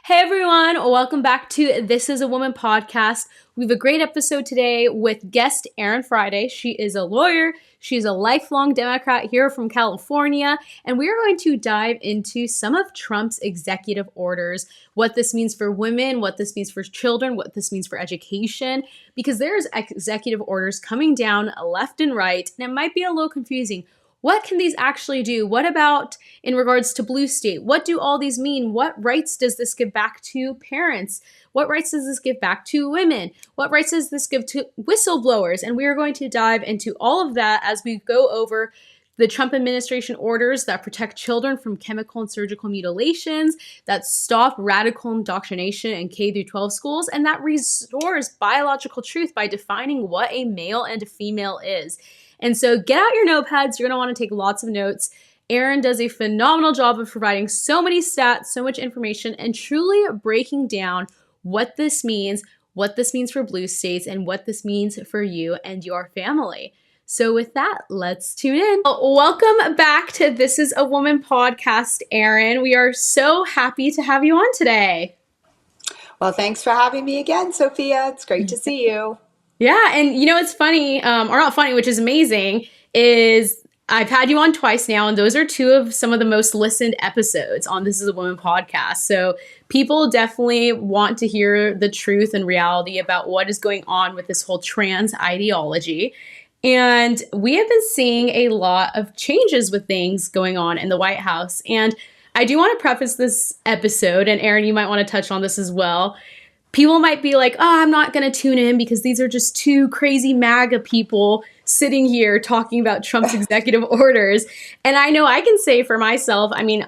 Hey everyone, welcome back to This is a Woman podcast. We have a great episode today with guest Erin Friday. She is a lawyer. She's a lifelong Democrat here from California, and we are going to dive into some of Trump's executive orders, what this means for women, what this means for children, what this means for education, because there's executive orders coming down left and right, and it might be a little confusing. What can these actually do? What about in regards to blue state? What do all these mean? What rights does this give back to parents? What rights does this give back to women? What rights does this give to whistleblowers? And we are going to dive into all of that as we go over the Trump administration orders that protect children from chemical and surgical mutilations, that stop radical indoctrination in K through 12 schools, and that restores biological truth by defining what a male and a female is. And so get out your notepads. You're going to want to take lots of notes. Erin does a phenomenal job of providing so many stats, so much information, and truly breaking down what this means for blue states, and what this means for you and your family. So with that, let's tune in. Welcome back to This is a Woman podcast, Erin. We are so happy to have you on today. Well, thanks for having me again, Sophia. It's great to see you. Yeah, and you know what's funny, or not funny, which is amazing, is I've had you on twice now, and those are two of some of the most listened episodes on This is a Woman podcast. So people definitely want to hear the truth and reality about what is going on with this whole trans ideology. And we have been seeing a lot of changes with things going on in the White House. And I do want to preface this episode, and Erin, you might want to touch on this as well. People might be like, oh, I'm not going to tune in because these are just two crazy MAGA people sitting here talking about Trump's executive orders. And I know I can say for myself, I mean,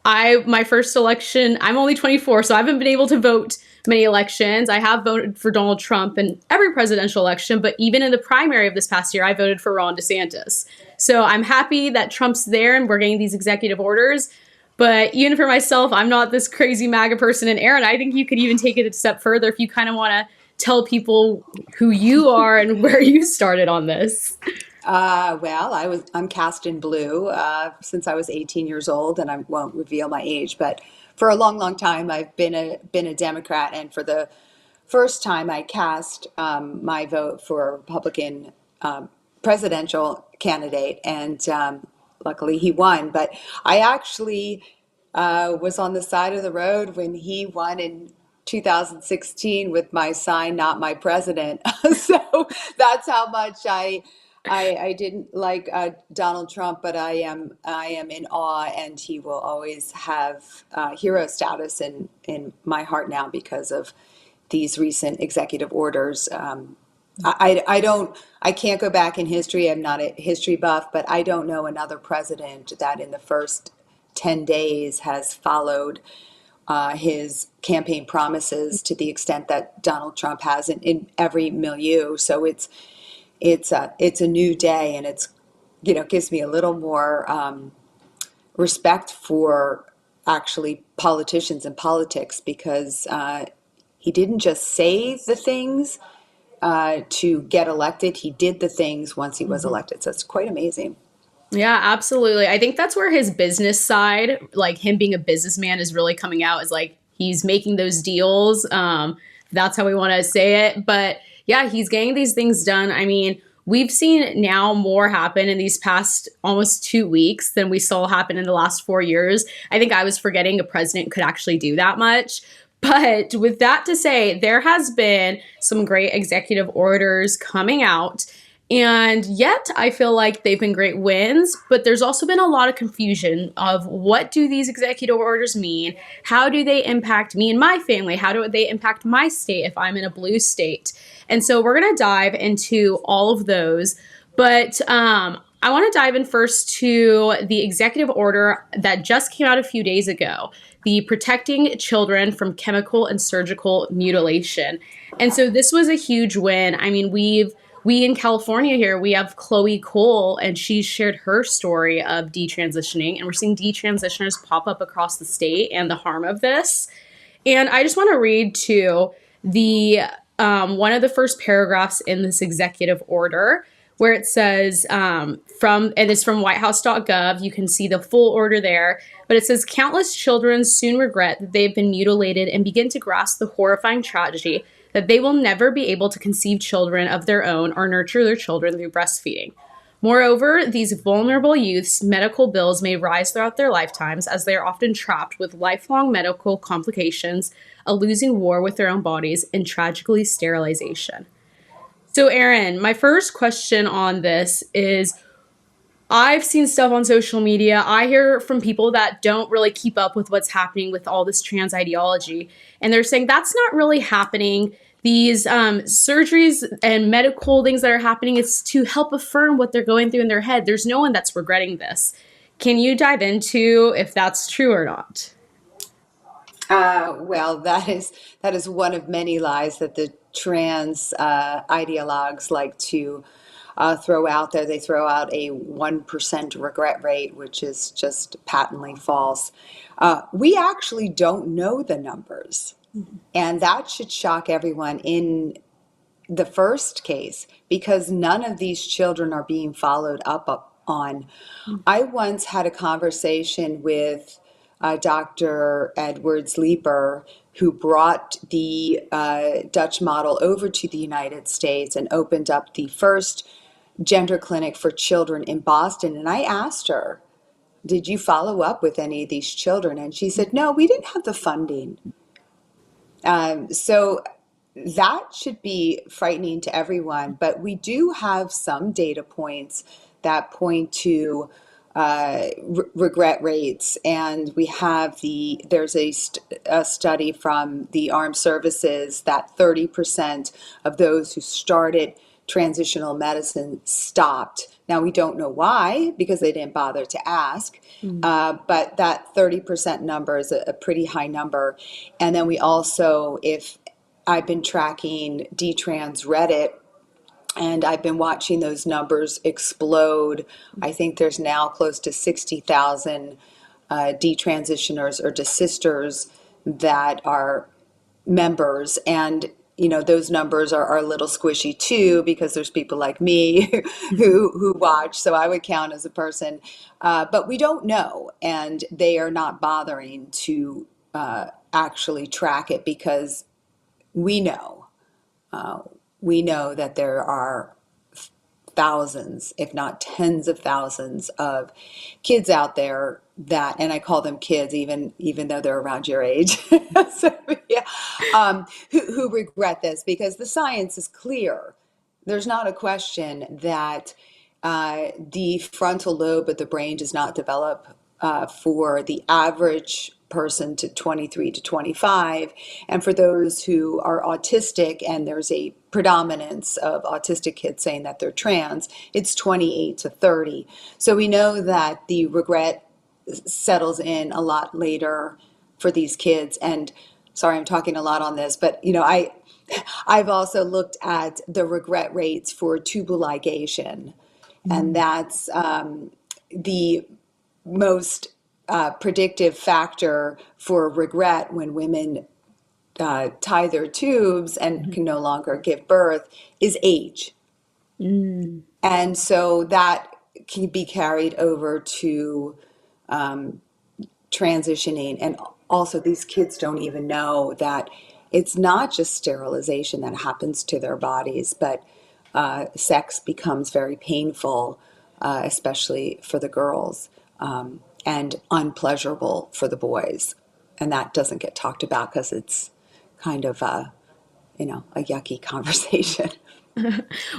my first election, I'm only 24, so I haven't been able to vote many elections. I have voted for Donald Trump in every presidential election, but even in the primary of this past year, I voted for Ron DeSantis. So I'm happy that Trump's there and we're getting these executive orders. But even for myself, I'm not this crazy MAGA person. And Erin, I think you could even take it a step further if you kind of want to tell people who you are and where you started on this. Well, I'm cast in blue since I was 18 years old, and I won't reveal my age. But for a long, long time, I've been a Democrat, and for the first time, I cast my vote for a Republican presidential candidate, and luckily he won. But I actually was on the side of the road when he won in 2016 with my sign, "Not my president." So that's how much I didn't like Donald Trump, but I am in awe, and he will always have hero status in my heart now because of these recent executive orders. I can't go back in history. I'm not a history buff, but I don't know another president that in the first 10 days has followed his campaign promises to the extent that Donald Trump has in every milieu. So it's a new day, and it's, gives me a little more respect for actually politicians and politics, because he didn't just say the things to get elected. He did the things once he was elected. So it's quite amazing. Yeah, absolutely. I think that's where his business side, like him being a businessman, is really coming out, is like he's making those deals. That's how we want to say it. But yeah, he's getting these things done. I mean, we've seen now more happen in these past almost 2 weeks than we saw happen in the last 4 years. I think I was forgetting a president could actually do that much. But with that to say, there has been some great executive orders coming out. And yet I feel like they've been great wins, but there's also been a lot of confusion of what do these executive orders mean? How do they impact me and my family? How do they impact my state if I'm in a blue state? And so we're going to dive into all of those. But I want to dive in first to the executive order that just came out a few days ago, the Protecting Children from Chemical and Surgical Mutilation. And so this was a huge win. I mean, we in California here, we have Chloe Cole, and she shared her story of detransitioning, and we're seeing detransitioners pop up across the state and the harm of this. And I just want to read to the one of the first paragraphs in this executive order, where it says and it's from whitehouse.gov. You can see the full order there. But it says countless children soon regret that they've been mutilated and begin to grasp the horrifying tragedy that they will never be able to conceive children of their own or nurture their children through breastfeeding. Moreover, these vulnerable youths' medical bills may rise throughout their lifetimes as they are often trapped with lifelong medical complications, a losing war with their own bodies, and tragically sterilization. So, Erin, my first question on this is I've seen stuff on social media. I hear from people that don't really keep up with what's happening with all this trans ideology. And they're saying that's not really happening. These surgeries and medical things that are happening, it's to help affirm what they're going through in their head. There's no one that's regretting this. Can you dive into if that's true or not? Well, that is one of many lies that the trans ideologues like to throw out there. They throw out a 1% regret rate, which is just patently false. We actually don't know the numbers, and that should shock everyone in the first case because none of these children are being followed up on. I once had a conversation with Dr. Edwards Leeper, who brought the Dutch model over to the United States and opened up the first gender clinic for children in Boston. And I asked her, did you follow up with any of these children? And she said, no, we didn't have the funding. So that should be frightening to everyone, but we do have some data points that point to regret rates, and we have there's a study from the armed services that 30% of those who started transitional medicine stopped. Now we don't know why because they didn't bother to ask, but that 30% number is a pretty high number. And then we also, if I've been tracking DTrans Reddit, and I've been watching those numbers explode. I think there's now close to 60,000 detransitioners or desisters that are members. And, those numbers are a little squishy too, because there's people like me who watch. So I would count as a person. But we don't know. And they are not bothering to actually track it because we know. We know that there are thousands, if not tens of thousands of kids out there that, and I call them kids even though they're around your age, so, yeah, who regret this because the science is clear. There's not a question that the frontal lobe of the brain does not develop for the average person to 23 to 25. And for those who are autistic, and there's a predominance of autistic kids saying that they're trans, it's 28 to 30. So we know that the regret settles in a lot later for these kids. And sorry, I'm talking a lot on this, but I've also looked at the regret rates for tubal ligation, and that's the most predictive factor for regret when women tie their tubes and can no longer give birth is age. And so that can be carried over to transitioning. And also these kids don't even know that it's not just sterilization that happens to their bodies, but sex becomes very painful, especially for the girls. And unpleasurable for the boys. And that doesn't get talked about because it's kind of a yucky conversation.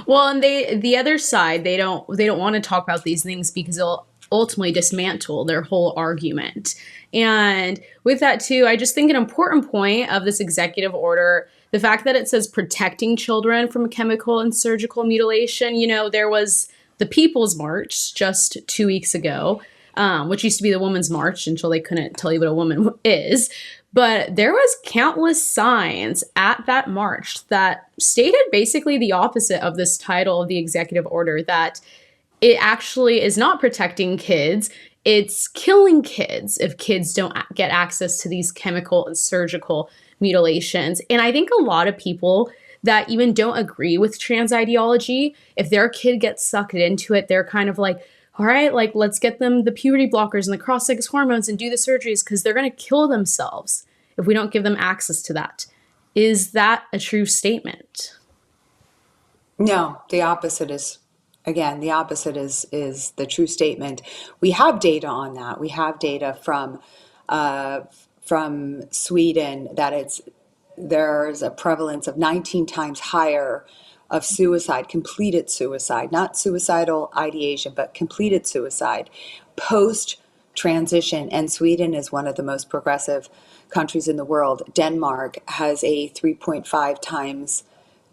Well, and the other side, they don't want to talk about these things because they'll ultimately dismantle their whole argument. And with that too, I just think an important point of this executive order, the fact that it says protecting children from chemical and surgical mutilation, there was the People's March just 2 weeks ago, which used to be the Women's March until they couldn't tell you what a woman is. But there was countless signs at that march that stated basically the opposite of this title of the executive order, that it actually is not protecting kids. It's killing kids if kids don't get access to these chemical and surgical mutilations. And I think a lot of people, that even don't agree with trans ideology, if their kid gets sucked into it, they're kind of like, all right, like, let's get them the puberty blockers and the cross-sex hormones and do the surgeries because they're going to kill themselves if we don't give them access to that. Is that a true statement? No, the opposite is, again, the opposite is the true statement. We have data on that. We have data from Sweden that there's a prevalence of 19 times higher of suicide, completed suicide, not suicidal ideation, but completed suicide post transition. And Sweden is one of the most progressive countries in the world. Denmark has a 3.5 times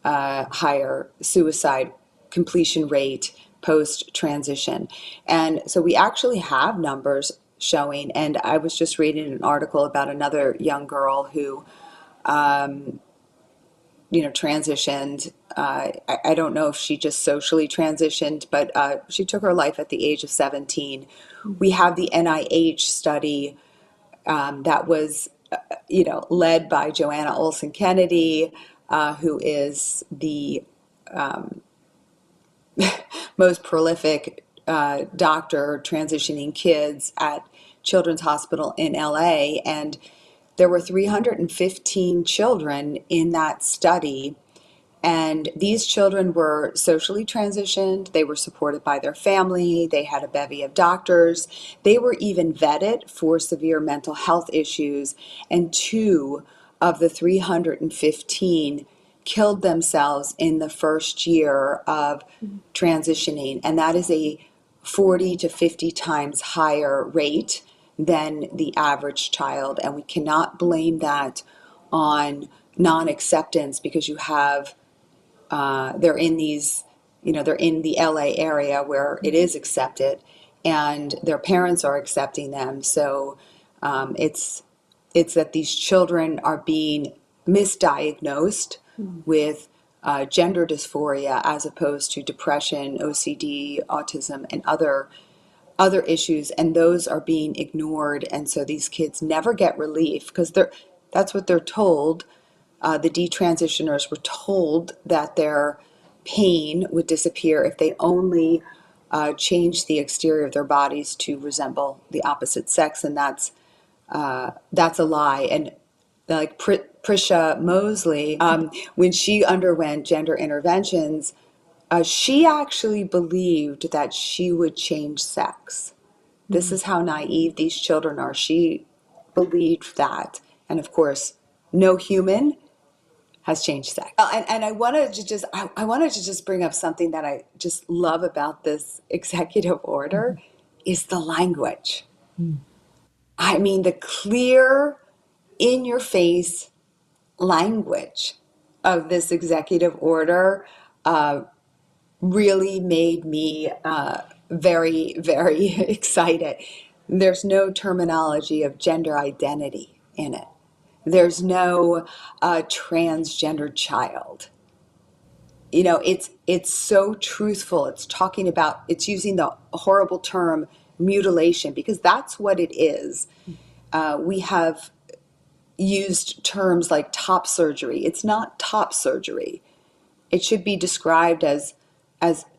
higher suicide completion rate post transition. And so we actually have numbers showing, and I was just reading an article about another young girl who transitioned. I don't know if she just socially transitioned, but she took her life at the age of 17. We have the NIH study that was, led by Joanna Olson Kennedy, who is the most prolific doctor transitioning kids at Children's Hospital in LA. And there were 315 children in that study. And these children were socially transitioned. They were supported by their family. They had a bevy of doctors. They were even vetted for severe mental health issues. And 2 of the 315 killed themselves in the first year of transitioning. And that is a 40 to 50 times higher rate than the average child. And we cannot blame that on non-acceptance, because you have they're in they're in the LA area where it is accepted, and their parents are accepting them. So it's that these children are being misdiagnosed with gender dysphoria as opposed to depression, OCD, autism, and other issues, and those are being ignored. And so these kids never get relief because that's what they're told. The detransitioners were told that their pain would disappear if they only changed the exterior of their bodies to resemble the opposite sex, and that's a lie. And like Prisha Mosley, when she underwent gender interventions, she actually believed that she would change sex. This is how naive these children are. She believed that, and of course, no human has changed sex. And I wanted to just bring up something that I just love about this executive order is the language. I mean, the clear, in your face language of this executive order really made me very, very excited. There's no terminology of gender identity in it. There's no transgender child. It's so truthful. It's using the horrible term mutilation, because that's what it is. We have used terms like top surgery. It's not top surgery. It should be described as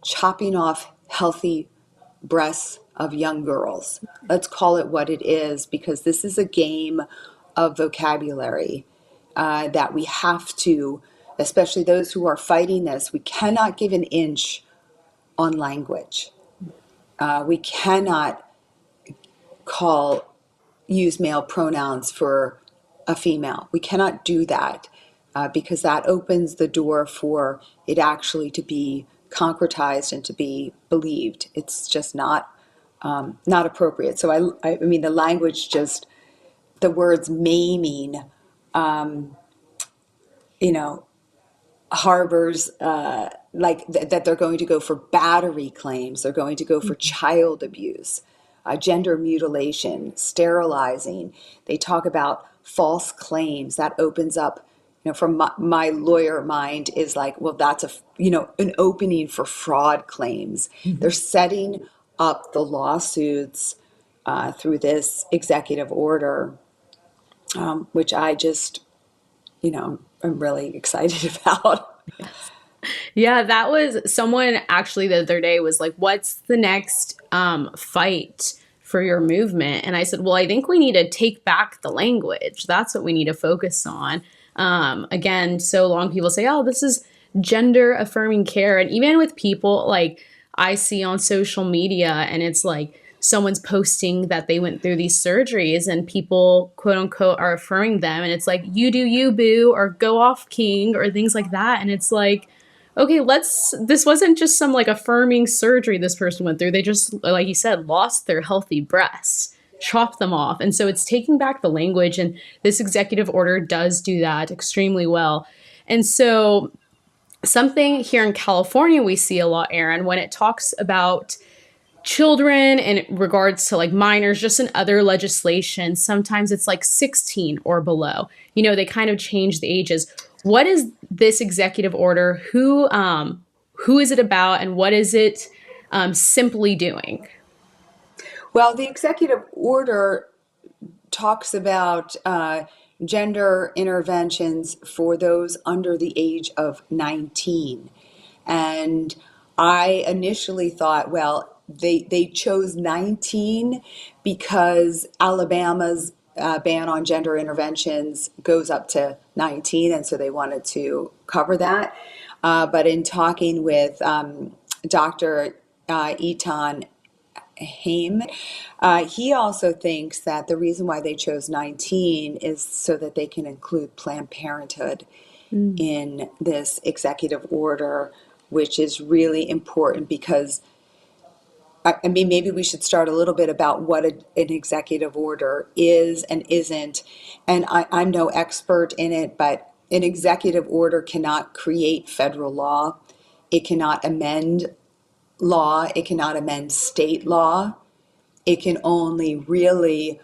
chopping off healthy breasts of young girls. Let's call it what it is, because this is a game of vocabulary that we have to, especially those who are fighting this, we cannot give an inch on language. We cannot use male pronouns for a female. We cannot do that because that opens the door for it actually to be concretized and to be believed. It's just not appropriate. So I mean, the language, just the words maiming, harbors that they're going to go for battery claims, they're going to go for child abuse, gender mutilation, sterilizing. They talk about false claims. That opens up, from my lawyer mind is like, well, that's an opening for fraud claims. They're setting up the lawsuits through this executive order, which I just, I'm really excited about. Yeah, that was someone actually the other day was like, "What's the next fight for your movement?" And I said, "Well, I think we need to take back the language. That's what we need to focus on." Again, so long people say, "Oh, this is gender affirming care," and even with people like I see on social media, and it's like someone's posting that they went through these surgeries, and people quote unquote are affirming them, and it's like, "You do you, boo," or "Go off, king," or things like that, and it's like, okay, this wasn't just some like affirming surgery this person went through. They just, like you said, lost their healthy breasts, chopped them off. And so it's taking back the language. And this executive order does do that extremely well. And so something here in California we see a lot, Erin, when it talks about children in regards to like minors, just in other legislation, sometimes it's like 16 or below. You know, they kind of change the ages. What is this executive order? Who is it about, and what is it simply doing? Well, the executive order talks about gender interventions for those under the age of 19. And I initially thought, well, they chose 19 because Alabama's ban on gender interventions goes up to 19, and so they wanted to cover that. But in talking with Dr. Etan Haim. He also thinks that the reason why they chose 19 is so that they can include Planned Parenthood Mm. in this executive order, which is really important because, I mean, maybe we should start a little bit about what an executive order is and isn't. And I'm no expert in it, but an executive order cannot create federal law. It cannot amend law. It cannot amend state law. It can only really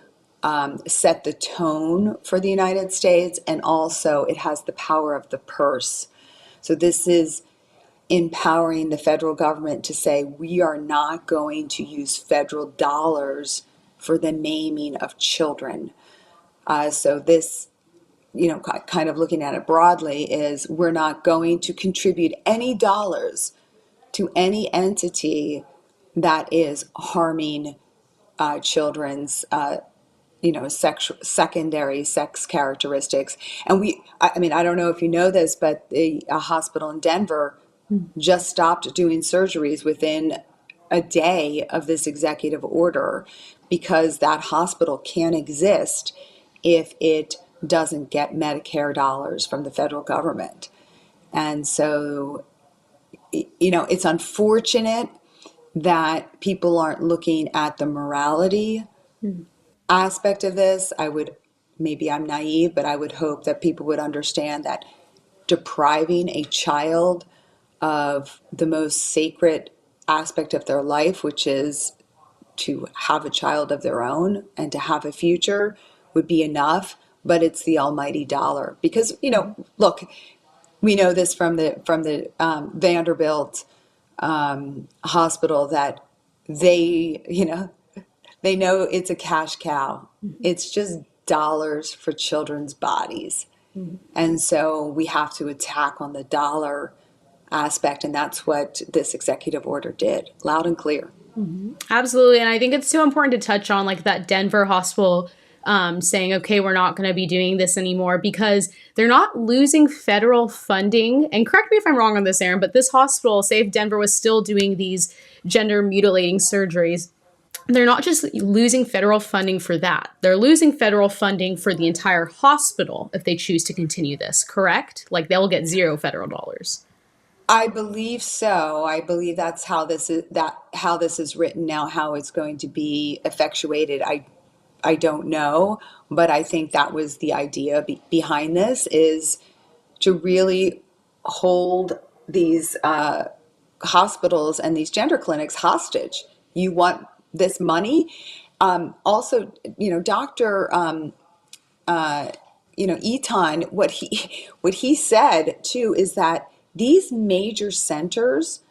set the tone for the United States, and also it has the power of the purse. So this is empowering the federal government to say, we are not going to use federal dollars for the naming of children. So this, kind of looking at it broadly, is we're not going to contribute any dollars to any entity that is harming children's secondary sex characteristics. And I mean, I don't know if you know this, but a hospital in Denver just stopped doing surgeries within a day of this executive order because that hospital can't exist if it doesn't get Medicare dollars from the federal government. And so, it's unfortunate that people aren't looking at the morality Mm. aspect of this. Maybe I'm naive, but I would hope that people would understand that depriving a child of the most sacred aspect of their life, which is to have a child of their own and to have a future, would be enough. But it's the almighty dollar, because look, we know this from the Vanderbilt hospital, that they they know it's a cash cow. It's just dollars for children's bodies. Mhm. And so we have to attack on the dollar aspect. And that's what this executive order did, loud and clear. Absolutely. And I think it's so important to touch on like that Denver hospital saying, okay, we're not going to be doing this anymore because they're not losing federal funding. And correct me if I'm wrong on this, Aaron, but this hospital, say if Denver was still doing these gender mutilating surgeries, they're not just losing federal funding for that. They're losing federal funding for the entire hospital if they choose to continue this, correct? Like they'll get zero federal dollars. I believe so. I believe that's how this is written now. How it's going to be effectuated, I don't know, but I think that was the idea behind this, is to really hold these hospitals and these gender clinics hostage. You want this money? Also, Doctor Eton, what he said too is that these major centers,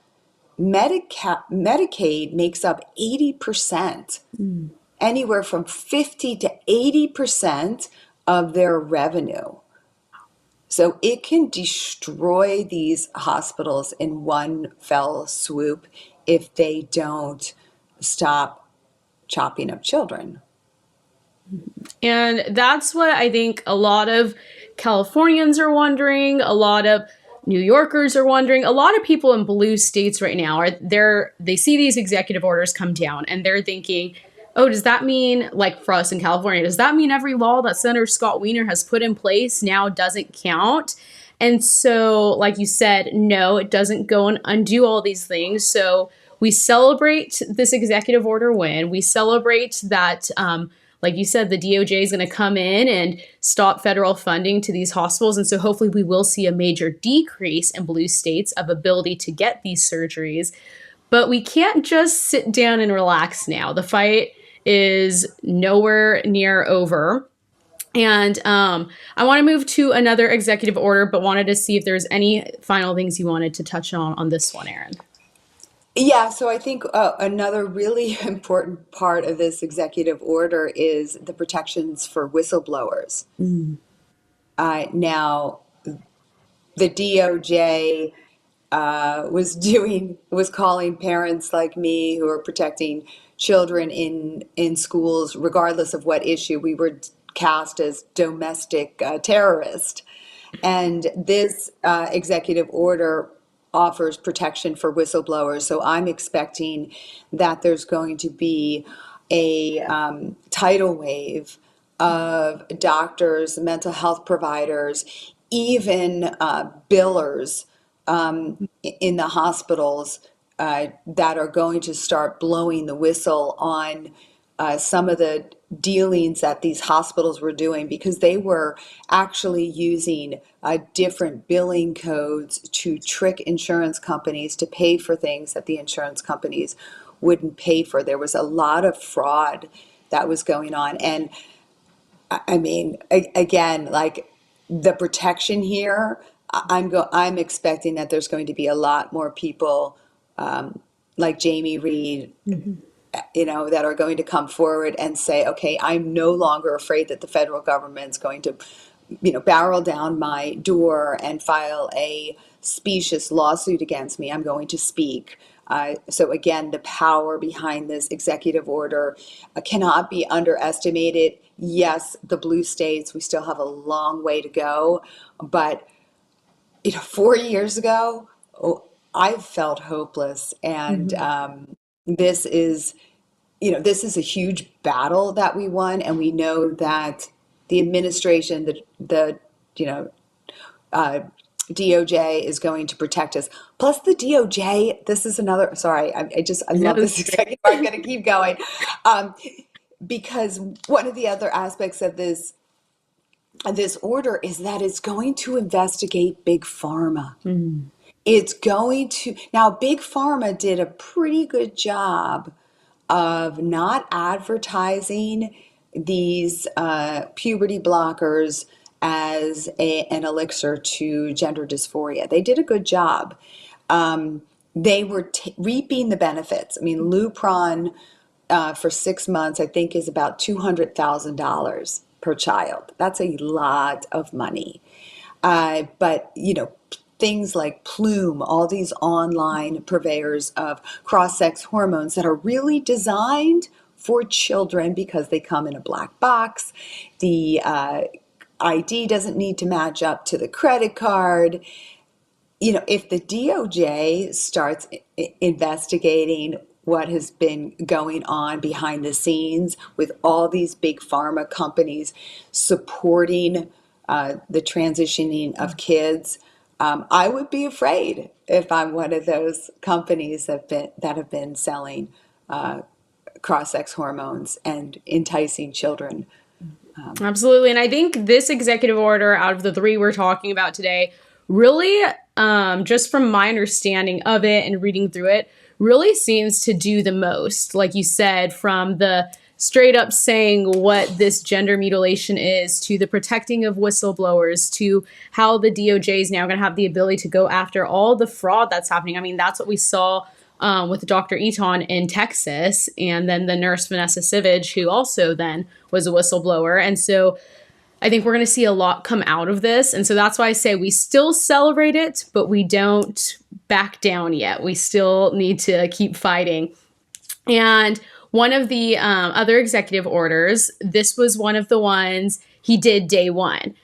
Medicaid makes up 80%, Mm. anywhere from 50 to 80% of their revenue. So it can destroy these hospitals in one fell swoop if they don't stop chopping up children. And that's what I think a lot of Californians are wondering, a lot of New Yorkers are wondering, a lot of people in blue states right now they see these executive orders come down and they're thinking, oh, does that mean, like for us in California, does that mean every law that Senator Scott Wiener has put in place now doesn't count? And so, like you said, no, it doesn't go and undo all these things. So we celebrate this executive order win. We celebrate that, like you said, the DOJ is going to come in and stop federal funding to these hospitals. And so hopefully we will see a major decrease in blue states of ability to get these surgeries. But we can't just sit down and relax now. The fight is nowhere near over. And I want to move to another executive order, but wanted to see if there's any final things you wanted to touch on this one, Erin. Yeah, so I think another really important part of this executive order is the protections for whistleblowers. Now, the DOJ was calling parents like me who are protecting children in schools, regardless of what issue, we were cast as domestic terrorist. And this executive order offers protection for whistleblowers. So I'm expecting that there's going to be a tidal wave of doctors, mental health providers, even billers in the hospitals that are going to start blowing the whistle on some of the dealings that these hospitals were doing, because they were actually using different billing codes to trick insurance companies to pay for things that the insurance companies wouldn't pay for. There was a lot of fraud that was going on. And I mean, again, like the protection here, I'm expecting that there's going to be a lot more people like Jamie Reed, that are going to come forward and say, okay, I'm no longer afraid that the federal government's going to, barrel down my door and file a specious lawsuit against me. I'm going to speak. So again, the power behind this executive order cannot be underestimated. Yes, the blue states, we still have a long way to go, but 4 years ago, I felt hopeless, and this is a huge battle that we won, and we know that the administration, the DOJ is going to protect us. Plus, the DOJ, this is another. Sorry, I love this executive. I'm going to keep going, because one of the other aspects of this order is that it's going to investigate big pharma. It's going to now. Big pharma did a pretty good job of not advertising these puberty blockers as an elixir to gender dysphoria. They did a good job. They were reaping the benefits. I mean, Lupron for 6 months, I think, is about $200,000 per child. That's a lot of money. But, things like Plume, all these online purveyors of cross-sex hormones that are really designed for children because they come in a black box. The ID doesn't need to match up to the credit card. If the DOJ starts investigating what has been going on behind the scenes with all these big pharma companies supporting the transitioning of kids, I would be afraid if I'm one of those companies that have been selling cross-sex hormones and enticing children. Absolutely. And I think this executive order, out of the three we're talking about today, really, just from my understanding of it and reading through it, really seems to do the most. Like you said, from the straight up saying what this gender mutilation is, to the protecting of whistleblowers, to how the DOJ is now going to have the ability to go after all the fraud that's happening. I mean, that's what we saw with Dr. Eaton in Texas, and then the nurse Vanessa Sivage, who also then was a whistleblower. And so I think we're going to see a lot come out of this. And so that's why I say we still celebrate it, but we don't back down yet. We still need to keep fighting. And one of the other executive orders, this was one of the ones he did day one.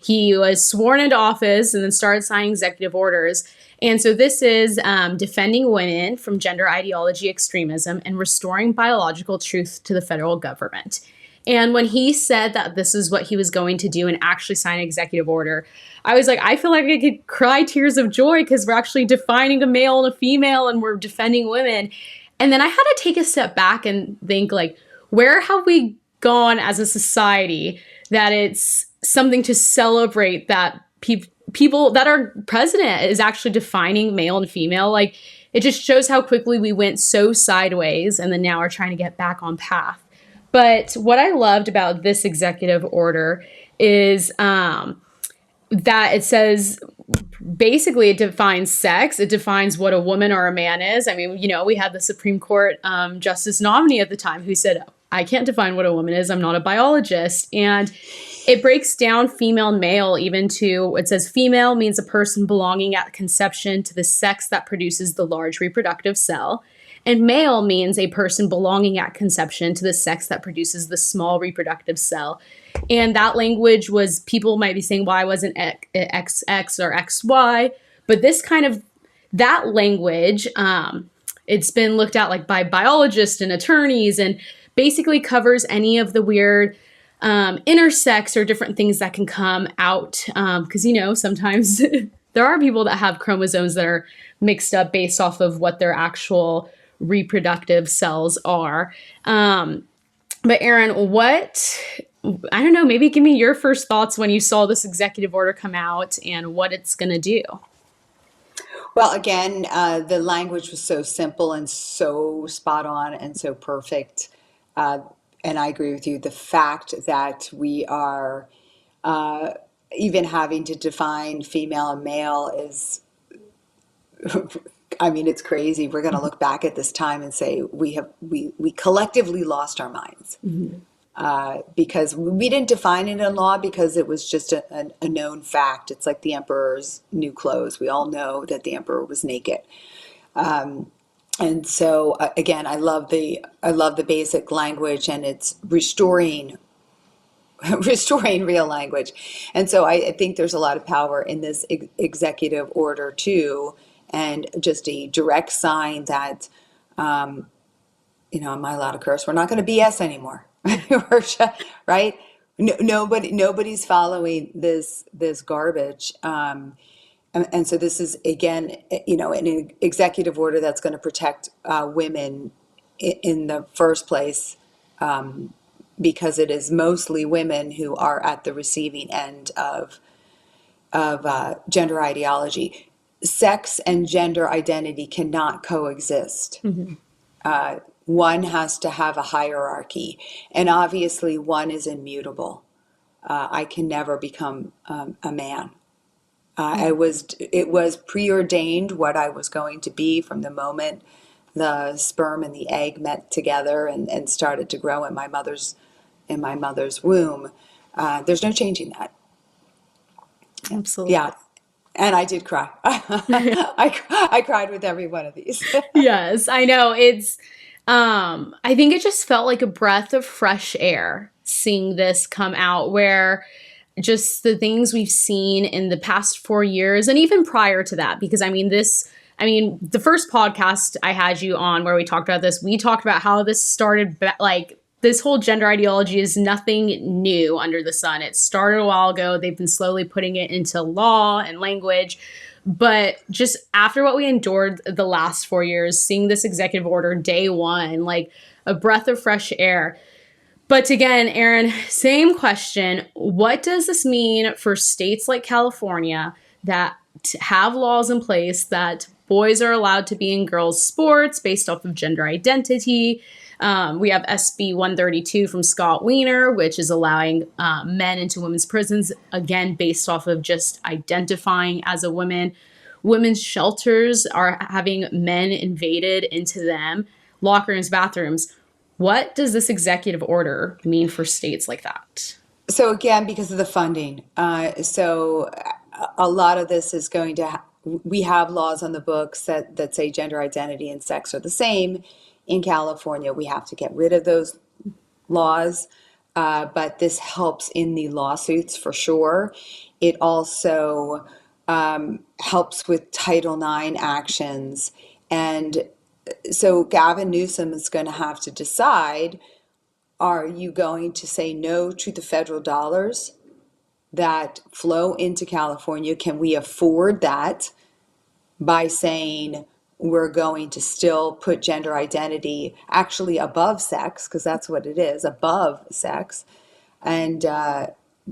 He was sworn into office and then started signing executive orders. And so this is defending women from gender ideology extremism and restoring biological truth to the federal government. And when he said that this is what he was going to do and actually sign an executive order, I was like, I feel like I could cry tears of joy because we're actually defining a male and a female and we're defending women. And then I had to take a step back and think, like, where have we gone as a society that it's something to celebrate that people that our president is actually defining male and female? Like, it just shows how quickly we went so sideways and then now we're trying to get back on path. But what I loved about this executive order is that it says, basically, it defines sex. It defines what a woman or a man is. I mean, we had the Supreme Court justice nominee at the time who said, I can't define what a woman is. I'm not a biologist. And it breaks down female and male even to, it says female means a person belonging at conception to the sex that produces the large reproductive cell. And male means a person belonging at conception to the sex that produces the small reproductive cell. And that language was, people might be saying, why wasn't XX or XY? But this kind of, that language, it's been looked at like by biologists and attorneys and basically covers any of the weird intersex or different things that can come out. Because, sometimes there are people that have chromosomes that are mixed up based off of what their actual reproductive cells are. But Erin, I don't know, maybe give me your first thoughts when you saw this executive order come out and what it's going to do. Well, again, the language was so simple and so spot on and so perfect. And I agree with you. The fact that we are even having to define female and male is, I mean, it's crazy. We're going to look back at this time and say we collectively lost our minds. Mm-hmm. Because we didn't define it in law because it was just a known fact. It's like the emperor's new clothes. We all know that the emperor was naked. And so again, I love the basic language, and it's restoring real language. And so I think there's a lot of power in this executive order too, and just a direct sign that, am I allowed to curse? We're not going to BS anymore. Right? Nobody's following this garbage. And so this is, again, an executive order that's going to protect women in the first place, because it is mostly women who are at the receiving end of gender ideology. Sex and gender identity cannot coexist. Mm-hmm. One has to have a hierarchy, and obviously one is immutable. I can never become a man. It was preordained what I was going to be from the moment the sperm and the egg met together and started to grow in my mother's womb. There's no changing that. Absolutely. Yeah. And I did cry. I cried with every one of these. Yes, I know. It's, I think it just felt like a breath of fresh air seeing this come out, where just the things we've seen in the past 4 years and even prior to that, because the first podcast I had you on where we talked about this, we talked about how this started, like, this whole gender ideology is nothing new under the sun. It started a while ago. They've been slowly putting it into law and language. But just after what we endured the last 4 years, seeing this executive order day one, like a breath of fresh air. But again, Erin, same question. What does this mean for states like California that have laws in place that boys are allowed to be in girls' sports based off of gender identity? We have SB 132 from Scott Wiener, which is allowing men into women's prisons, again, based off of just identifying as a woman. Women's shelters are having men invaded into them, locker rooms, bathrooms. What does this executive order mean for states like that? So again, because of the funding, a lot of this is going to. We have laws on the books that say gender identity and sex are the same. In California, we have to get rid of those laws, but this helps in the lawsuits for sure. It also helps with Title IX actions, and so Gavin Newsom is going to have to decide: are you going to say no to the federal dollars that flow into California? Can we afford that by saying we're going to still put gender identity actually above sex, because that's what it is, above sex? And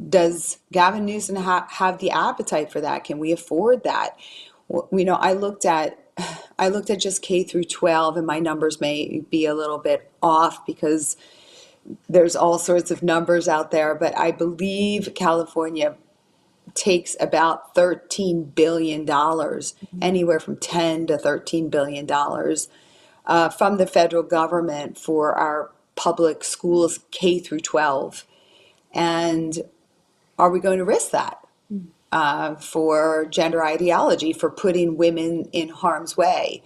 does Gavin Newsom have the appetite for that? Can we afford that? Well, I looked at just K through 12, and my numbers may be a little bit off because there's all sorts of numbers out there, but I believe California takes about $13 billion, anywhere from 10 to $13 billion from the federal government for our public schools K through 12. And are we going to risk that for gender ideology, for putting women in harm's way?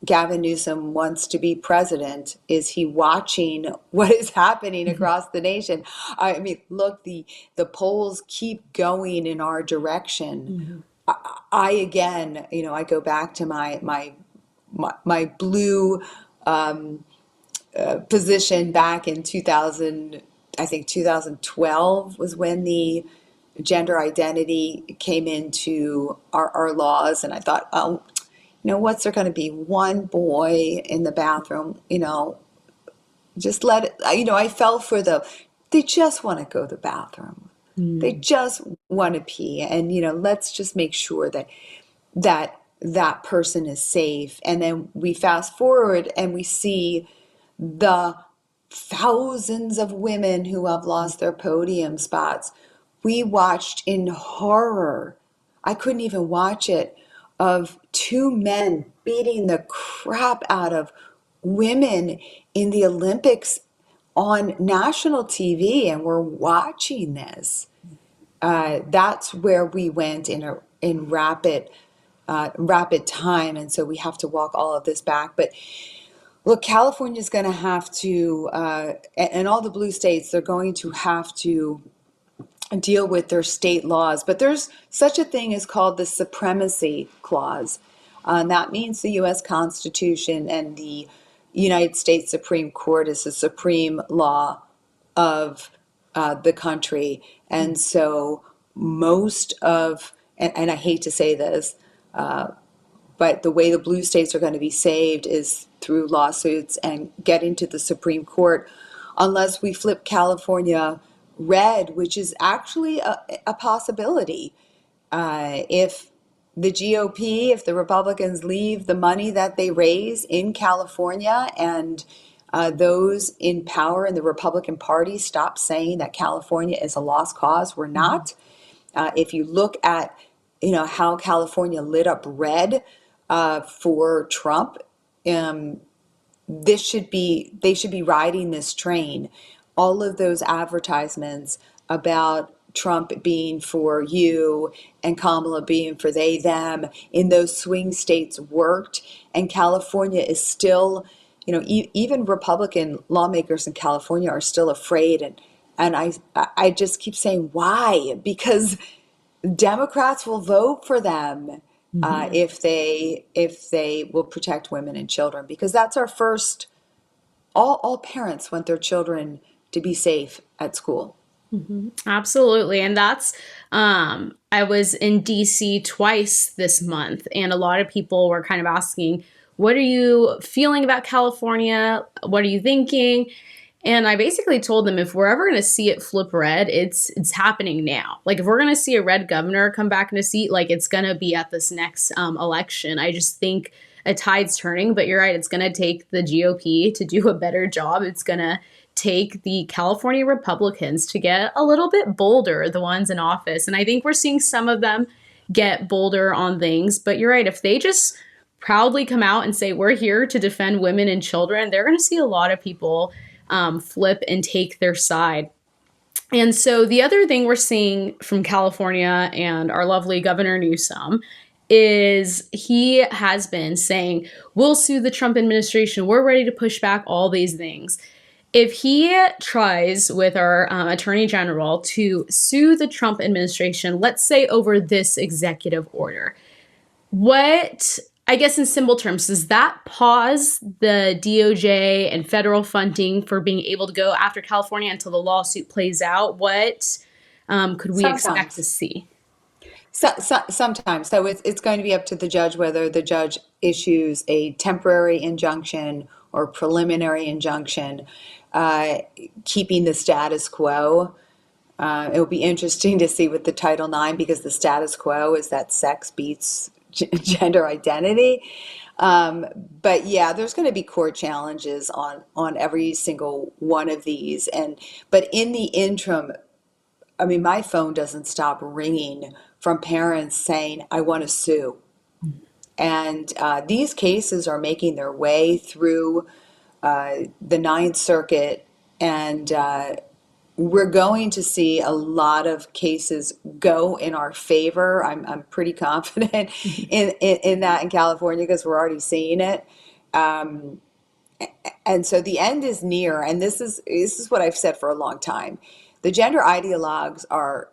Gavin Newsom wants to be president. Is he watching what is happening across the nation? I mean, look, the polls keep going in our direction. I again, I go back to my blue position back in 2000. I think 2012 was when the gender identity came into our laws, and I thought, oh, what's there going to be one boy in the bathroom? Just let it. I fell for they just want to go to the bathroom. They just want to pee, and let's just make sure that person is safe. And then we fast forward and we see the thousands of women who have lost their podium spots. We watched in horror. I couldn't even watch it, of two men beating the crap out of women in the Olympics on national TV, and we're watching this. That's where we went in rapid time, and so we have to walk all of this back. But look, California is going to have to, and all the blue states, they're going to have to deal with their state laws. But there's such a thing as called the supremacy clause. That means the U.S. Constitution and the United States Supreme Court is the supreme law of the country. And so most of, and I hate to say this, but the way the blue states are going to be saved is through lawsuits and getting to the Supreme Court, unless we flip California red, which is actually a possibility. If the GOP, if the Republicans leave the money that they raise in California, and those in power in the Republican Party stop saying that California is a lost cause, we're not. If you look at how California lit up red for Trump, they should be riding this train. All of those advertisements about Trump being for you and Kamala being for they, them in those swing states worked. And California is still, even Republican lawmakers in California are still afraid. And I just keep saying, why? Because Democrats will vote for them if they will protect women and children, because that's our first. All parents want their children to be safe at school. Absolutely. And that's, I was in DC twice this month, and a lot of people were kind of asking, what are you feeling about California? What are you thinking? And I basically told them, if we're ever going to see it flip red, it's happening now. Like, if we're going to see a red governor come back in a seat, like, it's going to be at this next election. I just think a tide's turning. But you're right, it's going to take the GOP to do a better job. It's going to take the California Republicans to get a little bit bolder, the ones in office. And I think we're seeing some of them get bolder on things. But you're right, if they just proudly come out and say, we're here to defend women and children, they're going to see a lot of people flip and take their side. And so the other thing we're seeing from California and our lovely Governor Newsom is he has been saying, we'll sue the Trump administration. We're ready to push back all these things. If he tries with our attorney general to sue the Trump administration, let's say over this executive order, what, I guess in simple terms, does that pause the DOJ and federal funding for being able to go after California until the lawsuit plays out? What could we expect to Sometimes. see? Sometimes. So it's going to be up to the judge whether the judge issues a temporary injunction or preliminary injunction, uh, keeping the status quo. It will be interesting to see with the Title IX because the status quo is that sex beats gender identity. Um, but yeah, there's going to be court challenges on every single one of these. But in the interim, I mean, my phone doesn't stop ringing from parents saying, I want to sue. And these cases are making their way through the Ninth Circuit, and we're going to see a lot of cases go in our favor. I'm pretty confident in that in California because we're already seeing it. Um, and so the end is near, and this is what I've said for a long time. The gender ideologues are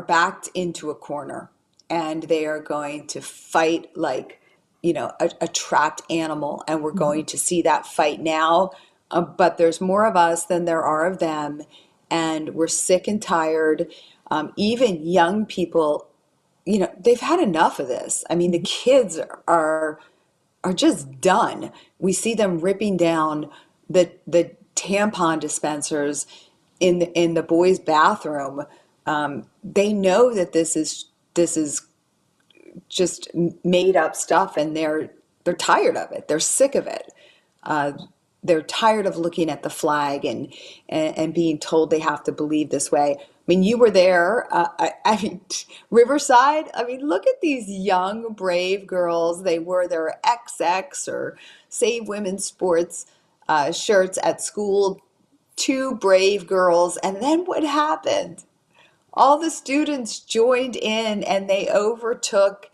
backed into a corner, and they are going to fight like, a trapped animal, and we're going to see that fight now. But there's more of us than there are of them, and we're sick and tired. Even young people, they've had enough of this. I mean, the kids are just done. We see them ripping down the tampon dispensers in the boys' bathroom. They know that this is just made up stuff, and they're tired of it. They're sick of it. Uh, they're tired of looking at the flag and being told they have to believe this way. I mean, you were there. I mean, Riverside. I mean, look at these young, brave girls. They wore their XX or Save Women's Sports shirts at school. Two brave girls. And then what happened? All the students joined in and they overtook,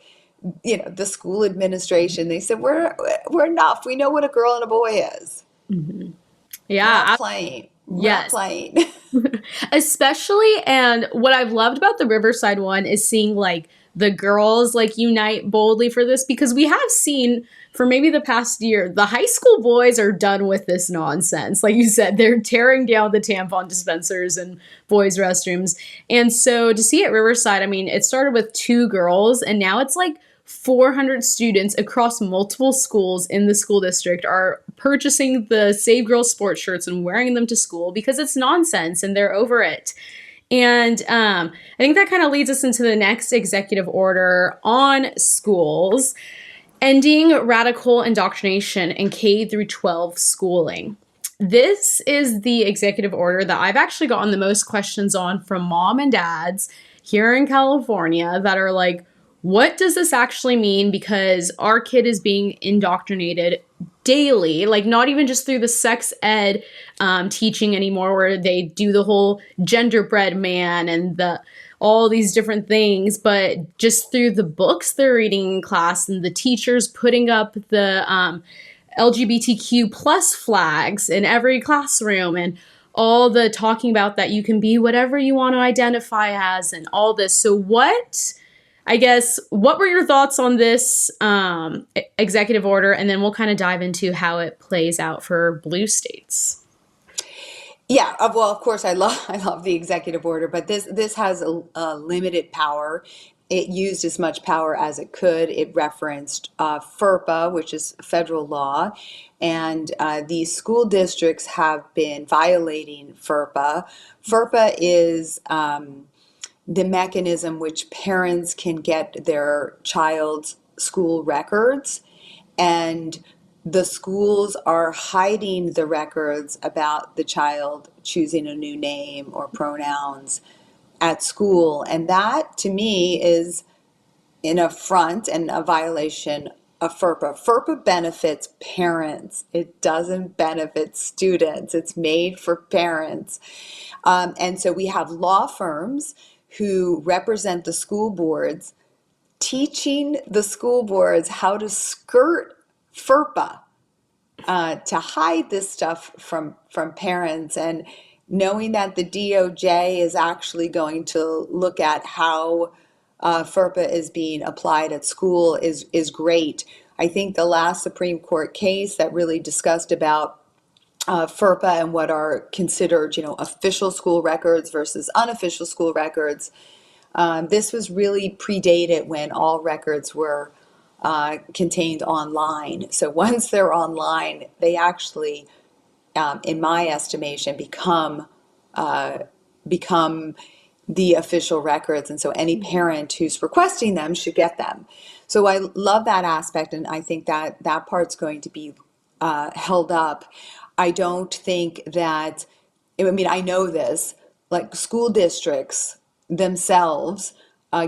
the school administration. They said, we're enough. We know what a girl and a boy is. Mhm. We're not Yeah, playing. We're not yes. playing. Especially, and what I've loved about the Riverside one is seeing like the girls like unite boldly for this, because we have seen for maybe the past year the high school boys are done with this nonsense. Like you said, they're tearing down the tampon dispensers and boys restrooms. And so to see at Riverside, I mean, it started with two girls and now it's like 400 students across multiple schools in the school district are purchasing the Save Girls sports shirts and wearing them to school because it's nonsense and they're over it. And I think that kind of leads us into the next executive order on schools, ending radical indoctrination in K through 12 schooling. This is the executive order that I've actually gotten the most questions on from mom and dads here in California that are like, what does this actually mean? Because our kid is being indoctrinated daily, like not even just through the sex ed teaching anymore, where they do the whole genderbread man and the all these different things, but just through the books they're reading in class and the teachers putting up the LGBTQ plus flags in every classroom and all the talking about that you can be whatever you want to identify as and all this. So what were your thoughts on this executive order? And then we'll kind of dive into how it plays out for blue states. Yeah, well, of course, I love the executive order, but this has a limited power. It used as much power as it could. It referenced FERPA, which is federal law, and these school districts have been violating FERPA. FERPA is the mechanism which parents can get their child's school records, and the schools are hiding the records about the child choosing a new name or pronouns at school. And that to me is an affront and a violation a FERPA. FERPA benefits parents. It doesn't benefit students. It's made for parents. And so we have law firms who represent the school boards teaching the school boards how to skirt FERPA, to hide this stuff from parents, and knowing that the DOJ is actually going to look at how FERPA is being applied at school is great. I think the last Supreme Court case that really discussed about FERPA and what are considered, official school records versus unofficial school records. This was really predated when all records were contained online. So once they're online, they actually, in my estimation, become the official records. And so any parent who's requesting them should get them. So I love that aspect, and I think that that part's going to be held up. I don't think that, I know this, like school districts themselves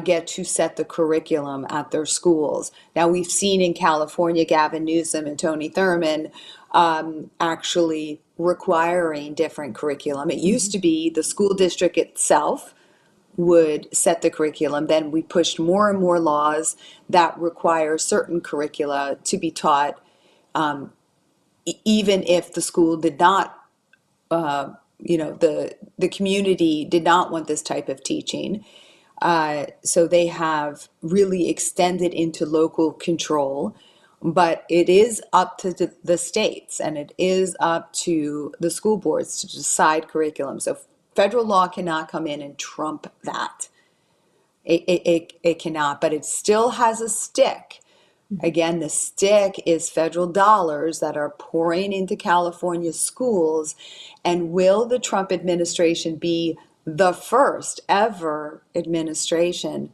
get to set the curriculum at their schools. Now, we've seen in California, Gavin Newsom and Tony Thurmond actually requiring different curriculum. It used to be the school district itself would set the curriculum. Then we pushed more and more laws that require certain curricula to be taught, even if the school did not, the community did not want this type of teaching. So they have really extended into local control, but it is up to the states, and it is up to the school boards to decide curriculum. So federal law cannot come in and trump that. It cannot, but it still has a stick. Again, the stick is federal dollars that are pouring into California schools. And will the Trump administration be the first ever administration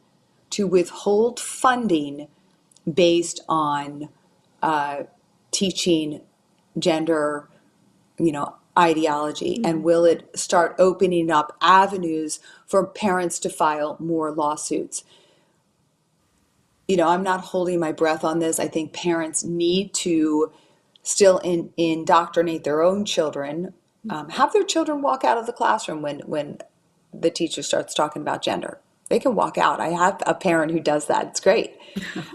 to withhold funding based on teaching gender, ideology? And will it start opening up avenues for parents to file more lawsuits? I'm not holding my breath on this. I think parents need to still indoctrinate their own children, have their children walk out of the classroom when the teacher starts talking about gender. They can walk out. I have a parent who does that. It's great.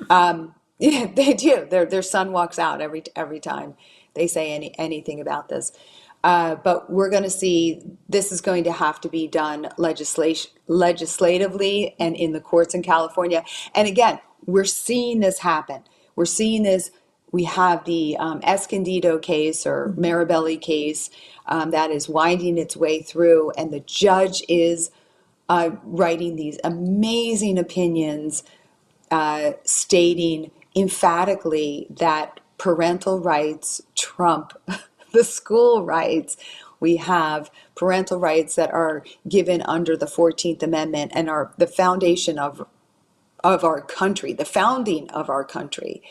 Yeah, they do. Their son walks out every time they say anything about this. But we're going to see this is going to have to be done legislatively and in the courts in California. And again, we're seeing this happen. We're seeing this. We have the Escondido case or Marabelli case that is winding its way through, and the judge is writing these amazing opinions stating emphatically that parental rights trump the school rights. We have parental rights that are given under the 14th Amendment and are the foundation of our country, the founding of our country.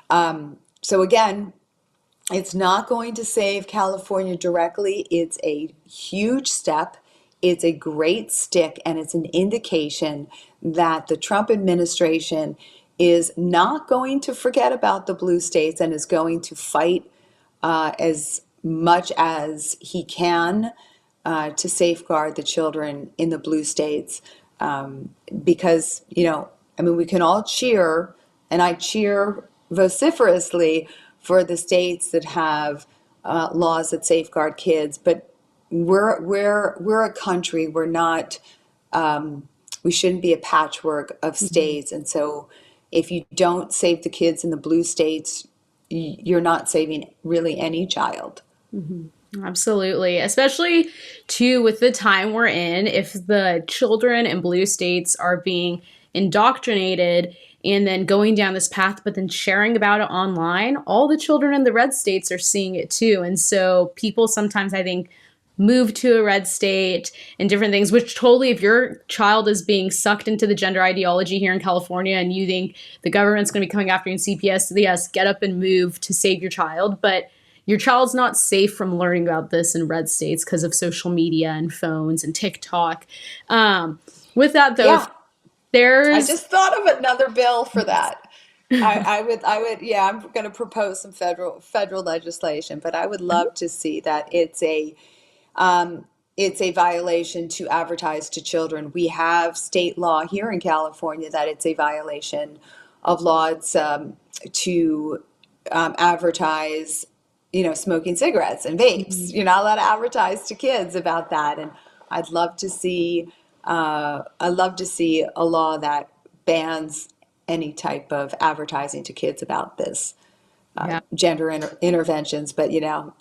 So again, it's not going to save California directly. It's a huge step. It's a great stick, and it's an indication that the Trump administration is not going to forget about the blue states and is going to fight as much as he can to safeguard the children in the blue states. Because, we can all cheer, and I cheer vociferously for the states that have laws that safeguard kids, but we're a country. We're not. We shouldn't be a patchwork of states, and so if you don't save the kids in the blue states, you're not saving really any child. Absolutely. Especially too with the time we're in, if the children in blue states are being indoctrinated and then going down this path, but then sharing about it online, all the children in the red states are seeing it too. And so people sometimes, I think, move to a red state and different things, which totally, if your child is being sucked into the gender ideology here in California and you think the government's going to be coming after you in CPS, yes, get up and move to save your child. But your child's not safe from learning about this in red states because of social media and phones and TikTok. With that, though, Yeah. there's... I just thought of another bill for that. yeah, I'm going to propose some federal legislation, but I would love to see that it's a violation to advertise to children. We have state law here in California that it's a violation of laws to advertise, smoking cigarettes and vapes. Mhm. You're not allowed to advertise to kids about that, and I'd love to see, a law that bans any type of advertising to kids about this Yeah. interventions. But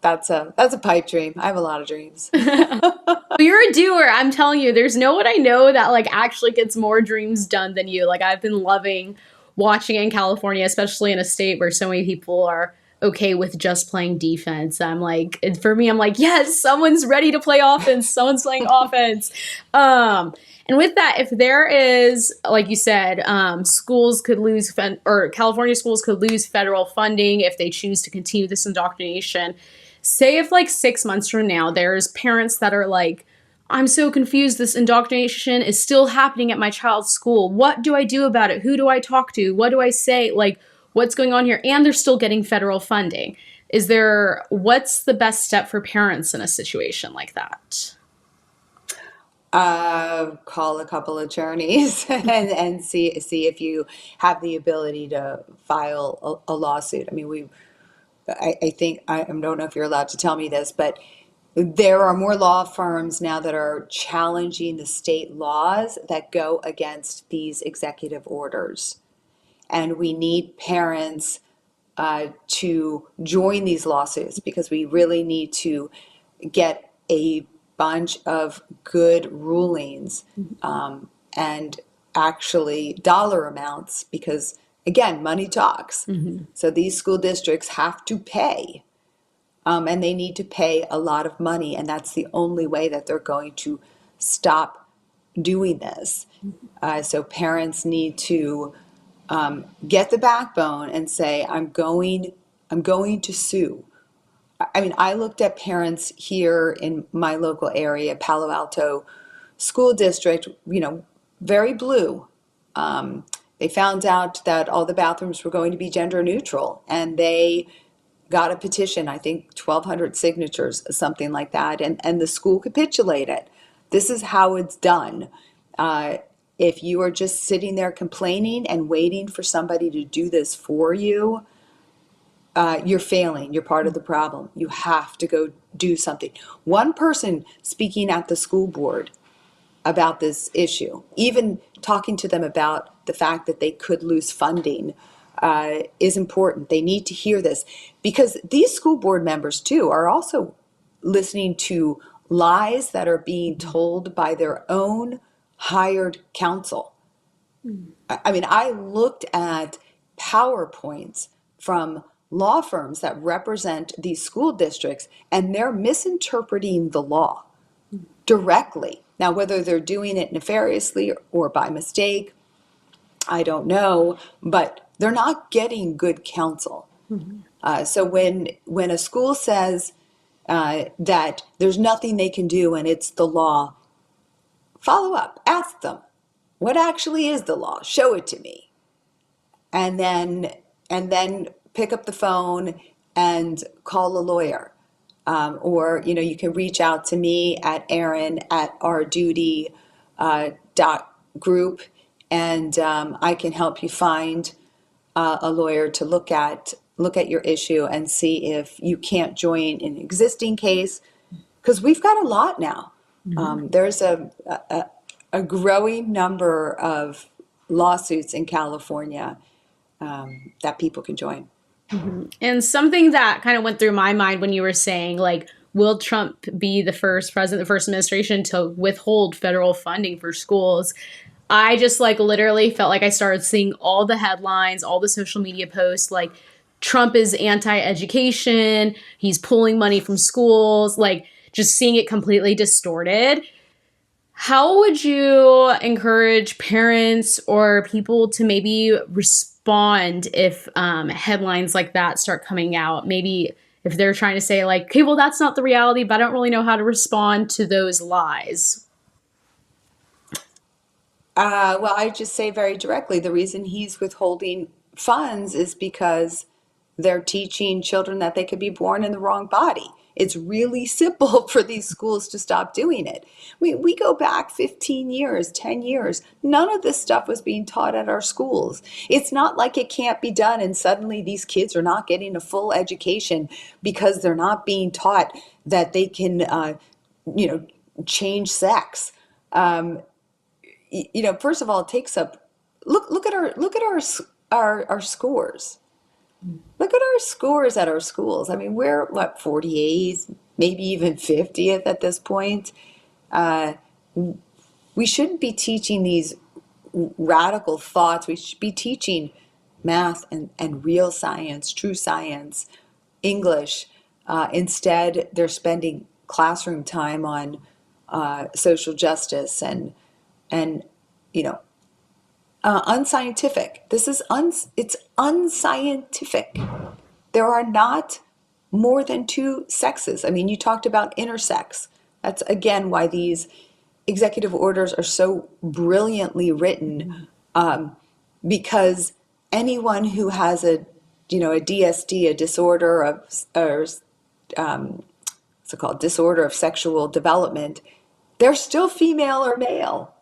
that's a pipe dream. I have a lot of dreams. You're a doer. I'm telling you, there's no one I know that like actually gets more dreams done than you. Like I've been loving watching in California, especially in a state where so many people are okay with just playing defense. I'm like, for me, I'm like, yes, someone's ready to play offense. Someone's playing offense. And with that, if there is, like you said, schools could lose, or California schools could lose federal funding if they choose to continue this indoctrination. Say if like 6 months from now, there's parents that are like, I'm so confused. This indoctrination is still happening at my child's school. What do I do about it? Who do I talk to? What do I say? Like, what's going on here? And they're still getting federal funding. What's the best step for parents in a situation like that? Call a couple of attorneys and see if you have the ability to file a lawsuit. I mean, I think, I don't know if you're allowed to tell me this, but there are more law firms now that are challenging the state laws that go against these executive orders. And we need parents to join these lawsuits because we really need to get a bunch of good rulings, and actually dollar amounts, because again, money talks. Mm-hmm. So these school districts have to pay, and they need to pay a lot of money, and that's the only way that they're going to stop doing this. So parents need to get the backbone and say, I'm going to sue. I mean, I looked at parents here in my local area, Palo Alto School District, very blue. They found out that all the bathrooms were going to be gender neutral, and they got a petition, I think 1,200 signatures, something like that, and the school capitulated. This is how it's done. If you are just sitting there complaining and waiting for somebody to do this for you, you're failing. You're part of the problem. You have to go do something. One person speaking at the school board about this issue, even talking to them about the fact that they could lose funding, is important. They need to hear this because these school board members, too, are also listening to lies that are being told by their own hired counsel. I mean, I looked at PowerPoints from law firms that represent these school districts, and they're misinterpreting the law directly. Now, whether they're doing it nefariously or by mistake, I don't know, but they're not getting good counsel. So when a school says that there's nothing they can do and it's the law, follow up, ask them, what actually is the law? Show it to me. And then pick up the phone and call a lawyer. Or you can reach out to me at Erin at ourduty group, and I can help you find a lawyer to look at your issue and see if you can't join an existing case, because we've got a lot now. There's a growing number of lawsuits in California that people can join. And something that kind of went through my mind when you were saying, like, will Trump be the first president, the first administration to withhold federal funding for schools? I just like literally felt like I started seeing all the headlines, all the social media posts, like Trump is anti-education, he's pulling money from schools, like just seeing it completely distorted. How would you encourage parents or people to maybe respond if headlines like that start coming out? Maybe if they're trying to say like, okay, well, that's not the reality, but I don't really know how to respond to those lies. Well, I just say very directly, the reason he's withholding funds is because they're teaching children that they could be born in the wrong body. It's really simple for these schools to stop doing it. We go back 15 years, 10 years. None of this stuff was being taught at our schools. It's not like it can't be done and suddenly these kids are not getting a full education because they're not being taught that they can, change sex. First of all, it takes up. Look at our scores. Look at our scores at our schools. I mean, we're what, 48th, maybe even 50th at this point. Uh, we shouldn't be teaching these radical thoughts. We should be teaching math and real science, true science, English. Instead, they're spending classroom time on social justice and you know unscientific. It's unscientific. There are not more than two sexes. I mean, you talked about intersex. That's again why these executive orders are so brilliantly written, because anyone who has a DSD, a disorder of, or what's it called, disorder of sexual development, they're still female or male.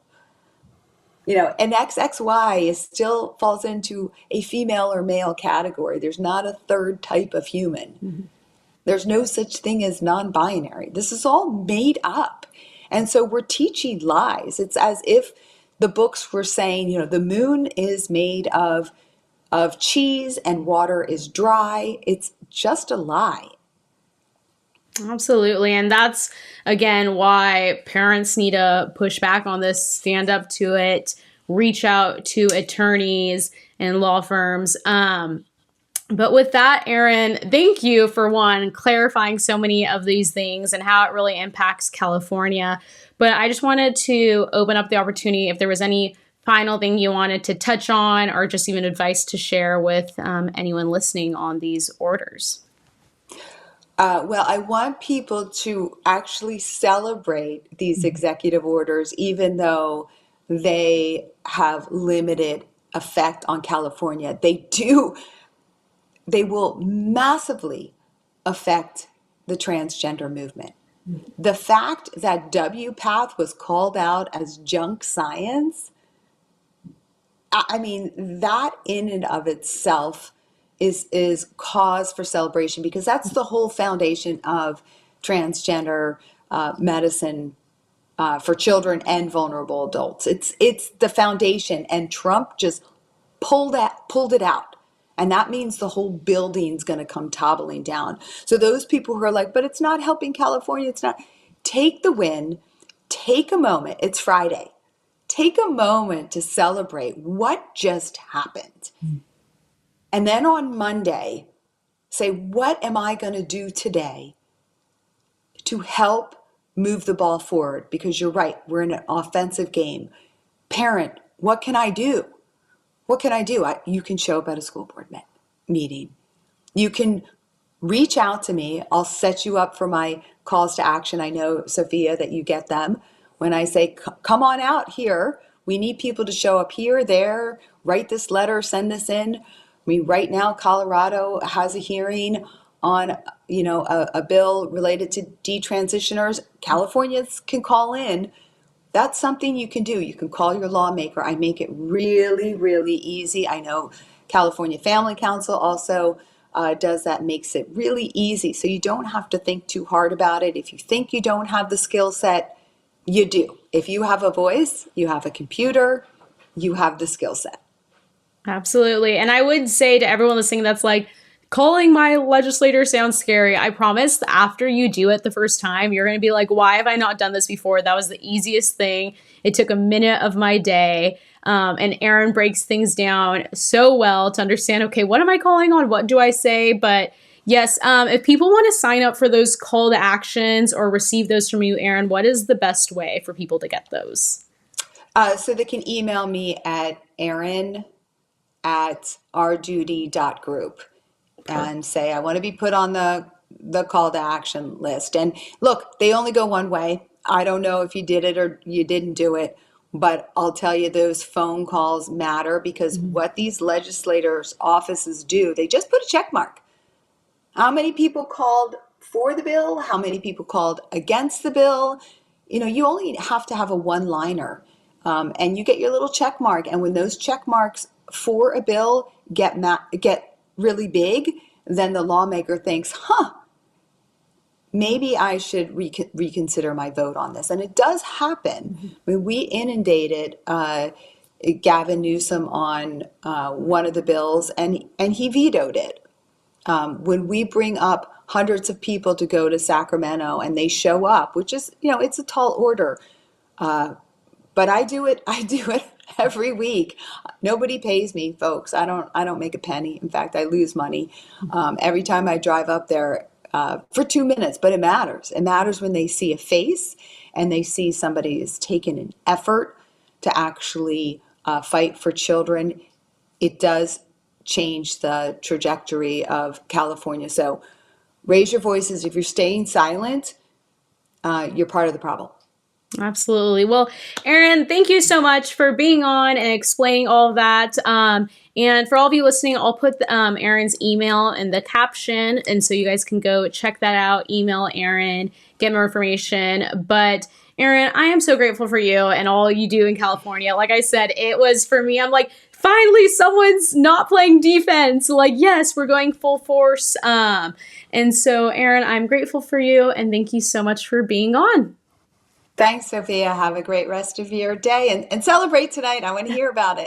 An XXY still falls into a female or male category. There's not a third type of human. Mm-hmm. There's no such thing as non-binary. This is all made up. And so we're teaching lies. It's as if the books were saying, the moon is made of cheese and water is dry. It's just a lie. Absolutely. And that's, again, why parents need to push back on this, stand up to it, reach out to attorneys and law firms. But with that, Erin, thank you for clarifying so many of these things and how it really impacts California. But I just wanted to open up the opportunity if there was any final thing you wanted to touch on or just even advice to share with anyone listening on these orders. Well, I want people to actually celebrate these executive orders, even though they have limited effect on California. They will massively affect the transgender movement. The fact that WPATH was called out as junk science, I mean, that in and of itself is cause for celebration, because that's the whole foundation of transgender medicine for children and vulnerable adults. It's the foundation, and Trump just pulled it out. And that means the whole building's going to come toppling down. So those people who are like, but it's not helping California, it's not. Take the win, take a moment. It's Friday. Take a moment to celebrate what just happened. And then on Monday, say, what am I going to do today to help move the ball forward? Because you're right, we're in an offensive game. Parent, what can I do? What can I do? You can show up at a school board meeting. You can reach out to me. I'll set you up for my calls to action. I know, Sophia, that you get them. When I say, come on out here, we need people to show up here, there, write this letter, send this in. I mean, right now, Colorado has a hearing on, a bill related to detransitioners. Californians can call in. That's something you can do. You can call your lawmaker. I make it really, really easy. I know California Family Council also does that, makes it really easy. So you don't have to think too hard about it. If you think you don't have the skill set, you do. If you have a voice, you have a computer, you have the skill set. Absolutely. And I would say to everyone listening that's like, calling my legislator sounds scary. I promise after you do it the first time, you're going to be like, why have I not done this before? That was the easiest thing. It took a minute of my day. And Erin breaks things down so well to understand, okay, what am I calling on? What do I say? But yes, if people want to sign up for those call to actions or receive those from you, Erin, what is the best way for people to get those? So they can email me at erin@ourduty.group and say, I want to be put on the call to action list. And look, they only go one way. I don't know if you did it or you didn't do it. But I'll tell you, those phone calls matter because Mhm. what these legislators' offices do, they just put a check mark. How many people called for the bill? How many people called against the bill? You only have to have a one-liner, and you get your little check mark. And when those check marks for a bill get really big, then the lawmaker thinks, "Huh, maybe I should reconsider my vote on this." And it does happen. Mhm. I mean, we inundated Gavin Newsom on one of the bills, and he vetoed it. When we bring up hundreds of people to go to Sacramento and they show up, which is, it's a tall order, but I do it. I do it every week. Nobody pays me, folks. I don't make a penny. In fact, I lose money every time I drive up there for 2 minutes. But it matters. It matters when they see a face and they see somebody has taken an effort to actually fight for children. It does change the trajectory of California. So raise your voices. If you're staying silent, you're part of the problem. Absolutely. Well, Erin, thank you so much for being on and explaining all of that. And for all of you listening, I'll put Erin's email in the caption, and so you guys can go check that out. Email Erin, get more information. But Erin, I am so grateful for you and all you do in California. Like I said, it was for me. I'm like, finally, someone's not playing defense. Like, yes, we're going full force. And so, Erin, I'm grateful for you, and thank you so much for being on. Thanks, Sophia. Have a great rest of your day and celebrate tonight. I want to hear about it.